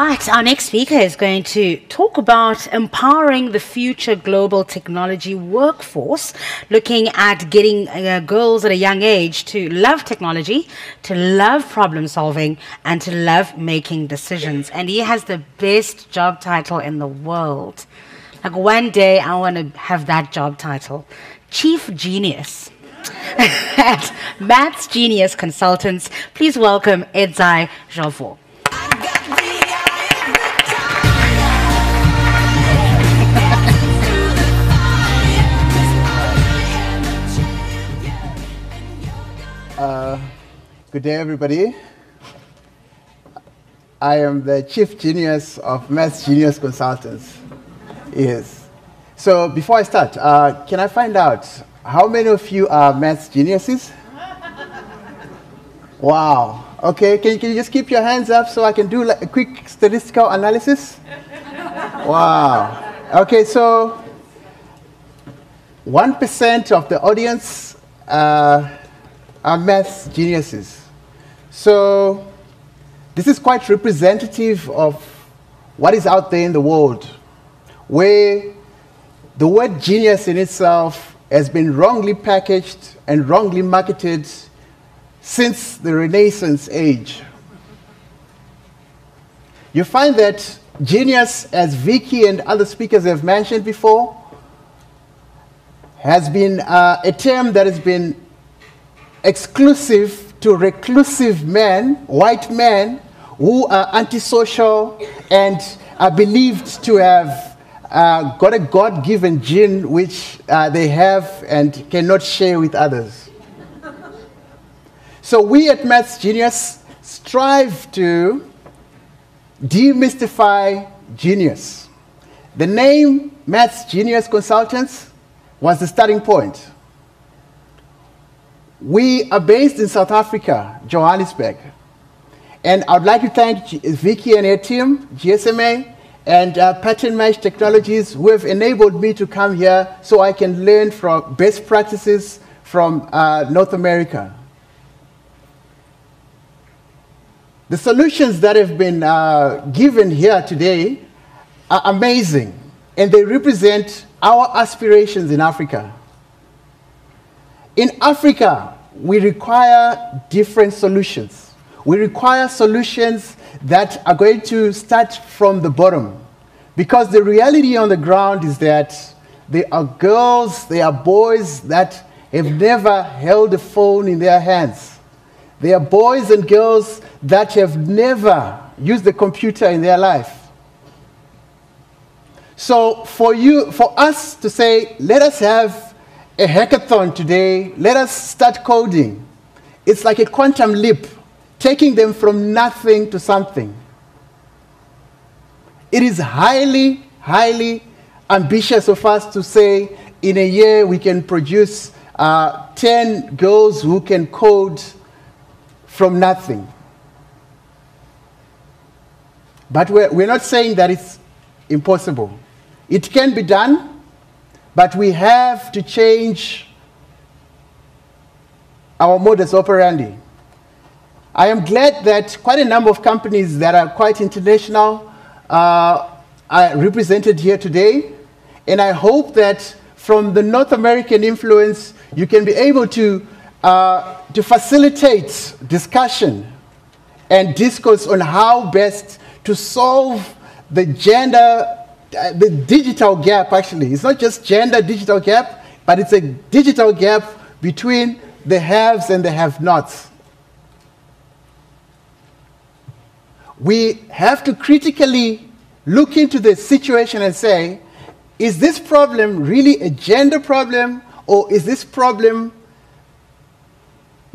Right, our next speaker is going to talk about empowering the future global technology workforce, looking at getting girls at a young age to love technology, to love problem solving, and to love making decisions. And he has the best job title in the world. Like one day I want to have that job title, Chief Genius at MathsGenius Consultants. Please welcome Edzai Zvobwo. Good day, everybody. I am the Chief Genius of MathsGenius Consultants. Yes. So before I start, can I find out how many of you are maths geniuses? Wow. Okay, can you just keep your hands up so I can do like a quick statistical analysis? Wow. Okay, so 1% of the audience are maths geniuses. So this is quite representative of what is out there in the world, where the word genius in itself has been wrongly packaged and wrongly marketed since the Renaissance age. You find that genius, as Vicky and other speakers have mentioned before, has been a term that has been exclusive to reclusive men, white men, who are antisocial and are believed to have got a God-given gene which they have and cannot share with others. So we at MathsGenius strive to demystify genius. The name MathsGenius Consultants was the starting point. We are based in South Africa, Johannesburg. And I would like to thank Vicky and her team, GSMA, and Pattern Match Technologies, who have enabled me to come here so I can learn from best practices from North America. The solutions that have been given here today are amazing, and they represent our aspirations in Africa. In Africa, we require different solutions. We require solutions that are going to start from the bottom. Because the reality on the ground is that there are girls, there are boys that have never held a phone in their hands. There are boys and girls that have never used a computer in their life. So for us to say, let us have a hackathon today, let us start coding. It's like a quantum leap, taking them from nothing to something. It is highly, highly ambitious of us to say in a year we can produce 10 girls who can code from nothing. But we're not saying that it's impossible. It can be done. But we have to change our modus operandi. I am glad that quite a number of companies that are quite international are represented here today. And I hope that from the North American influence, you can be able to facilitate discussion and discourse on how best to solve the digital gap, actually. It's not just gender digital gap, but it's a digital gap between the haves and the have-nots. We have to critically look into the situation and say, is this problem really a gender problem, or is this problem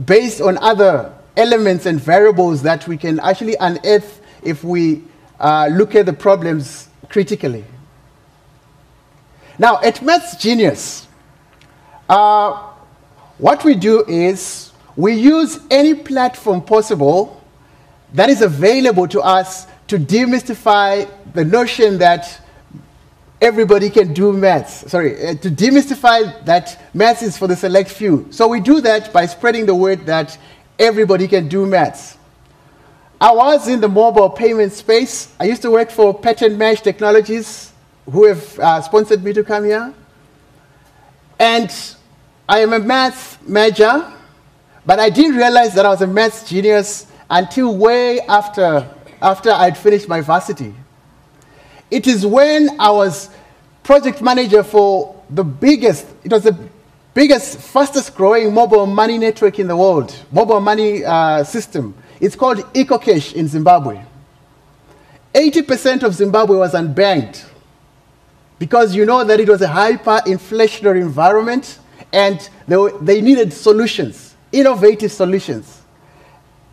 based on other elements and variables that we can actually unearth if we look at the problems critically? Now, at MathsGenius, what we do is we use any platform possible that is available to us to demystify the notion that everybody can do maths. To demystify that maths is for the select few. So we do that by spreading the word that everybody can do maths. I was in the mobile payment space. I used to work for Pattern Match Technologies, who have sponsored me to come here. And I am a maths major, but I didn't realize that I was a maths genius until way after I'd finished my varsity. It is when I was project manager for the biggest, it was the biggest, fastest growing mobile money network in the world, mobile money system. It's called EcoCash in Zimbabwe. 80% of Zimbabwe was unbanked because you know that it was a hyper-inflationary environment and they needed solutions, innovative solutions.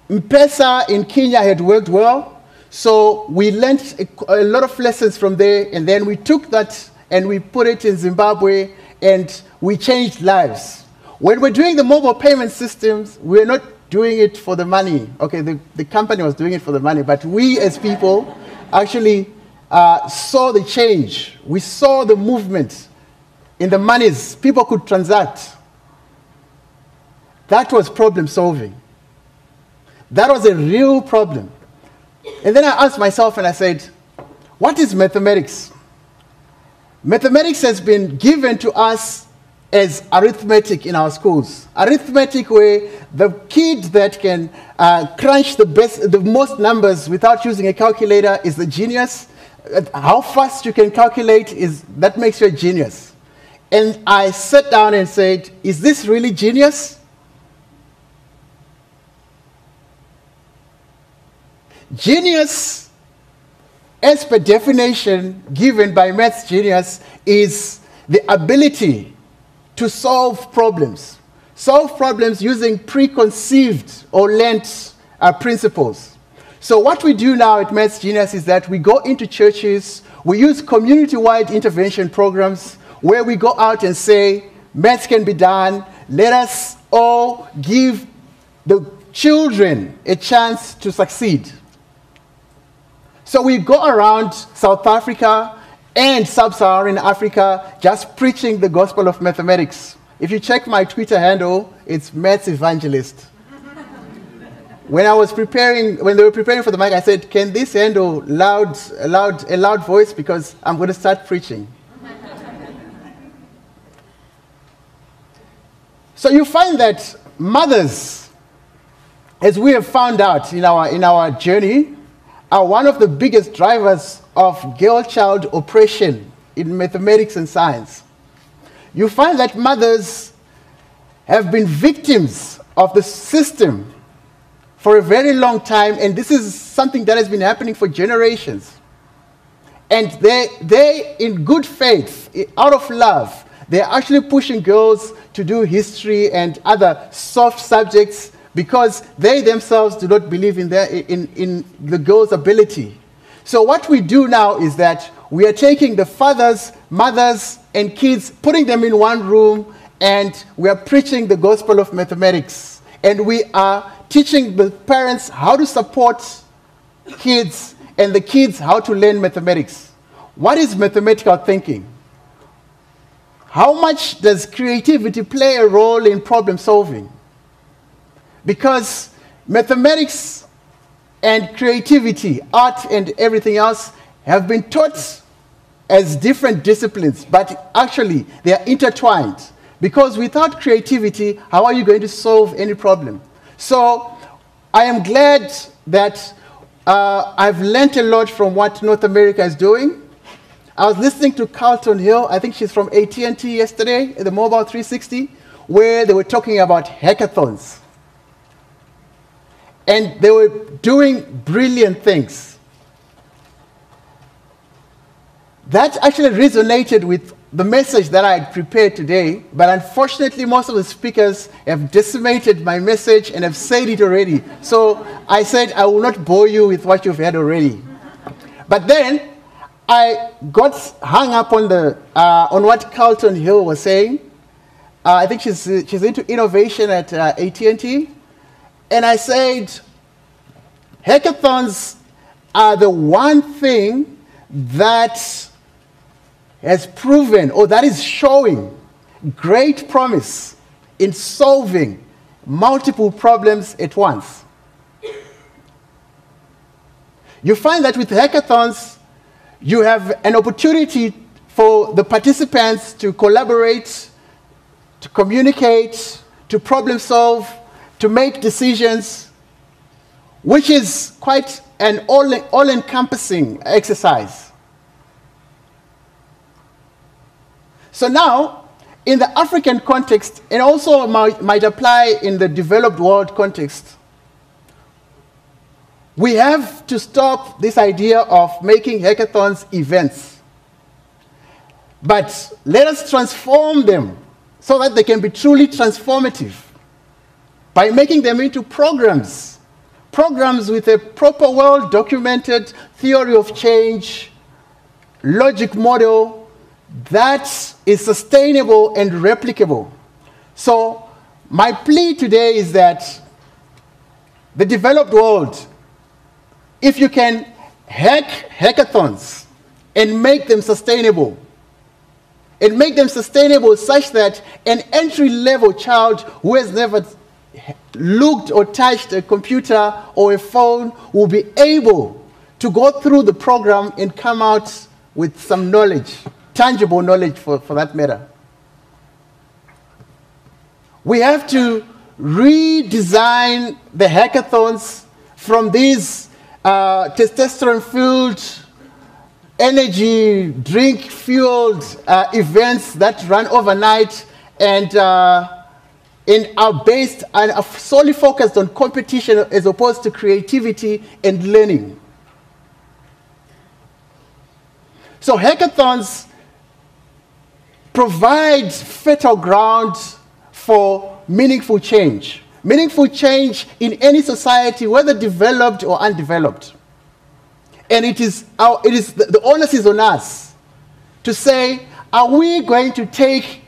M-Pesa in Kenya had worked well, so we learned a lot of lessons from there, and then we took that and we put it in Zimbabwe, and we changed lives. When we're doing the mobile payment systems, we're not doing it for the money. Okay, the company was doing it for the money, but we as people actually saw the change. We saw the movement in the monies. People could transact. That was problem solving. That was a real problem. And then I asked myself and I said, what is mathematics? Mathematics has been given to us as arithmetic in our schools. Arithmetic where the kid that can crunch the most numbers without using a calculator is the genius. How fast you can calculate that makes you a genius. And I sat down and said, is this really genius? Genius, as per definition given by MathsGenius, is the ability to solve problems. Solve problems using preconceived or learnt principles. So what we do now at MathsGenius is that we go into churches, we use community-wide intervention programs where we go out and say, maths can be done, let us all give the children a chance to succeed. So we go around South Africa and sub-Saharan Africa just preaching the gospel of mathematics. If you check my Twitter handle, it's Maths Evangelist. When they were preparing for the mic, I said, can this handle a loud voice because I'm going to start preaching. So you find that mothers, as we have found out in our journey, are one of the biggest drivers of girl-child oppression in mathematics and science. You find that mothers have been victims of the system for a very long time, and this is something that has been happening for generations. And they in good faith, out of love, they're actually pushing girls to do history and other soft subjects because they themselves do not believe in the girl's ability. So what we do now is that we are taking the fathers, mothers, and kids, putting them in one room, and we are preaching the gospel of mathematics. And we are teaching the parents how to support kids, and the kids how to learn mathematics. What is mathematical thinking? How much does creativity play a role in problem solving? Because mathematics and creativity, art and everything else have been taught as different disciplines, but actually they are intertwined. Because without creativity, how are you going to solve any problem? So I am glad that I've learned a lot from what North America is doing. I was listening to Carlton Hill, I think she's from AT&T yesterday, at the Mobile 360, where they were talking about hackathons. And they were doing brilliant things. That actually resonated with the message that I had prepared today, but unfortunately most of the speakers have decimated my message and have said it already. So I said I will not bore you with what you've heard already. But then I got hung up on what Carlton Hill was saying. I think she's into innovation at AT&T. And I said, hackathons are the one thing that has proven, or that is showing, great promise in solving multiple problems at once. you find that with hackathons, you have an opportunity for the participants to collaborate, to communicate, to problem solve, to make decisions, which is quite an all-encompassing exercise. So now, in the African context, and also might apply in the developed world context, we have to stop this idea of making hackathons events. But let us transform them so that they can be truly transformative by making them into programs. Programs with a proper, well-documented theory of change, logic model that is sustainable and replicable. So my plea today is that the developed world, if you can hack hackathons and make them sustainable, such that an entry-level child who has never looked or touched a computer or a phone will be able to go through the program and come out with some knowledge, tangible knowledge for that matter. We have to redesign the hackathons from these testosterone-fueled, energy drink-fueled events that run overnight and are based and are solely focused on competition as opposed to creativity and learning. So hackathons provide fertile ground for meaningful change. Meaningful change in any society, whether developed or undeveloped. And the onus is on us to say, are we going to take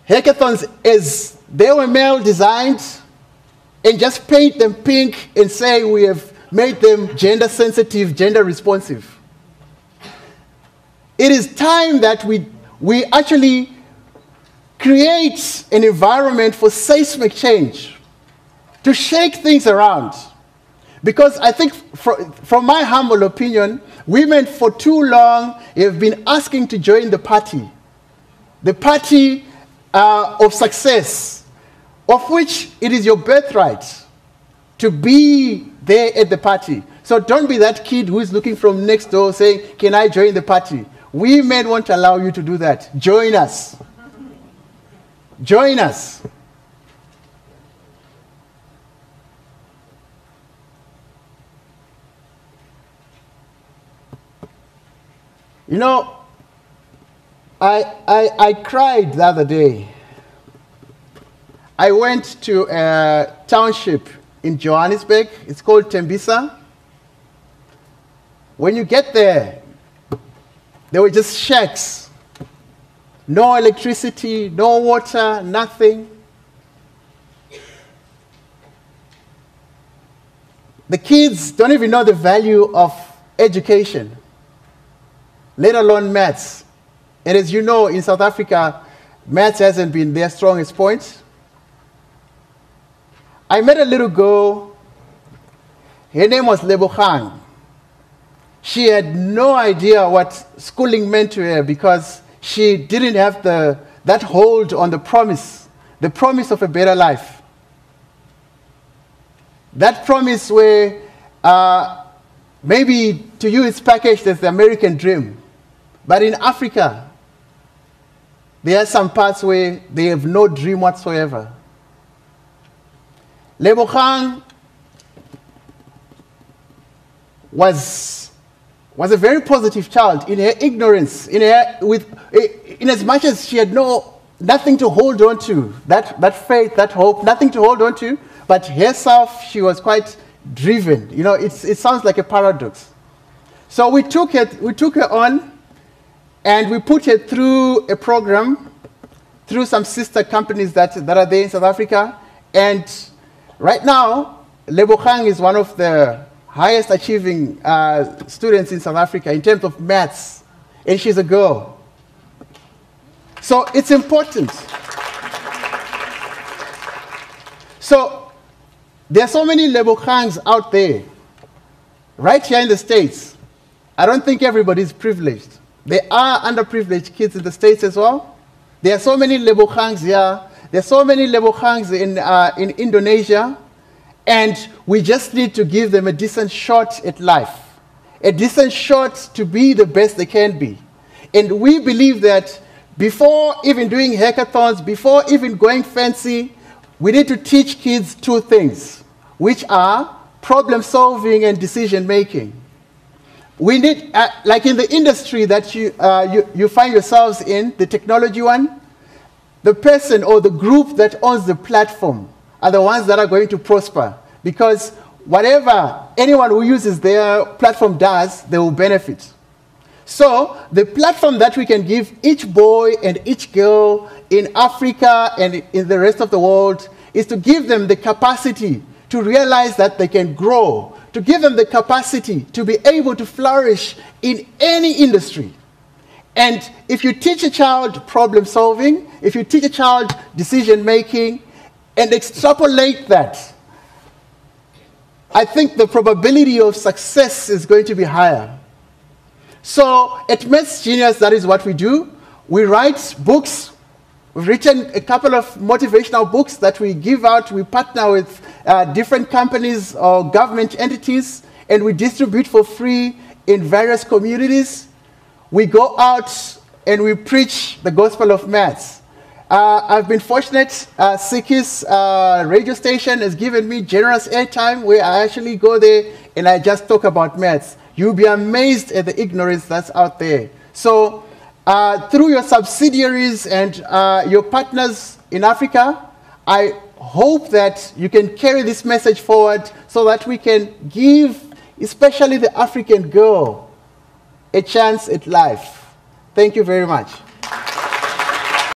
hackathons as they were male designed and just paint them pink and say we have made them gender sensitive, gender responsive? It is time that we actually create an environment for seismic change, to shake things around. Because I think, from my humble opinion, women for too long have been asking to join the party of success, of which it is your birthright to be there at the party. So don't be that kid who is looking from next door saying, can I join the party? We men won't allow you to do that. Join us. Join us. You know, I cried the other day. I went to a township in Johannesburg. It's called Tembisa. When you get there were just shacks. No electricity, no water, nothing. The kids don't even know the value of education, let alone maths. And as you know, in South Africa, maths hasn't been their strongest point. I met a little girl. Her name was Lebogang. She had no idea what schooling meant to her because she didn't have that hold on the promise of a better life. That promise where maybe to you it's packaged as the American dream. But in Africa, there are some parts where they have no dream whatsoever. Lebogang was a very positive child in her ignorance, in as much as she had nothing to hold on to, that faith, that hope, nothing to hold on to, but herself, she was quite driven. You know, it sounds like a paradox. So we took her on, and we put her through a program, through some sister companies that are there in South Africa, and right now, Lebogang is one of the highest achieving students in South Africa in terms of maths, and she's a girl. So it's important. So there are so many Lebogangs out there right here in the States, I don't think everybody is privileged. There are underprivileged kids in the States as well. There are so many Lebogangs here. There are so many Lebogangs in Indonesia. And we just need to give them a decent shot at life, a decent shot to be the best they can be. And we believe that before even doing hackathons, before even going fancy, we need to teach kids two things, which are problem solving and decision making. We need, like in the industry that you find yourselves in, the technology one, the person or the group that owns the platform are the ones that are going to prosper, because whatever anyone who uses their platform does, they will benefit. So the platform that we can give each boy and each girl in Africa and in the rest of the world is to give them the capacity to realize that they can grow, to give them the capacity to be able to flourish in any industry. And if you teach a child problem solving, if you teach a child decision making, and extrapolate that, I think the probability of success is going to be higher. So at MathsGenius, that is what we do. We write books. We've written a couple of motivational books that we give out. We partner with different companies or government entities, and we distribute for free in various communities. We go out and we preach the gospel of maths. I've been fortunate. Sikis radio station has given me generous airtime where I actually go there and I just talk about maths. You'll be amazed at the ignorance that's out there. So through your subsidiaries and your partners in Africa, I hope that you can carry this message forward so that we can give, especially the African girl, a chance at life. Thank you very much.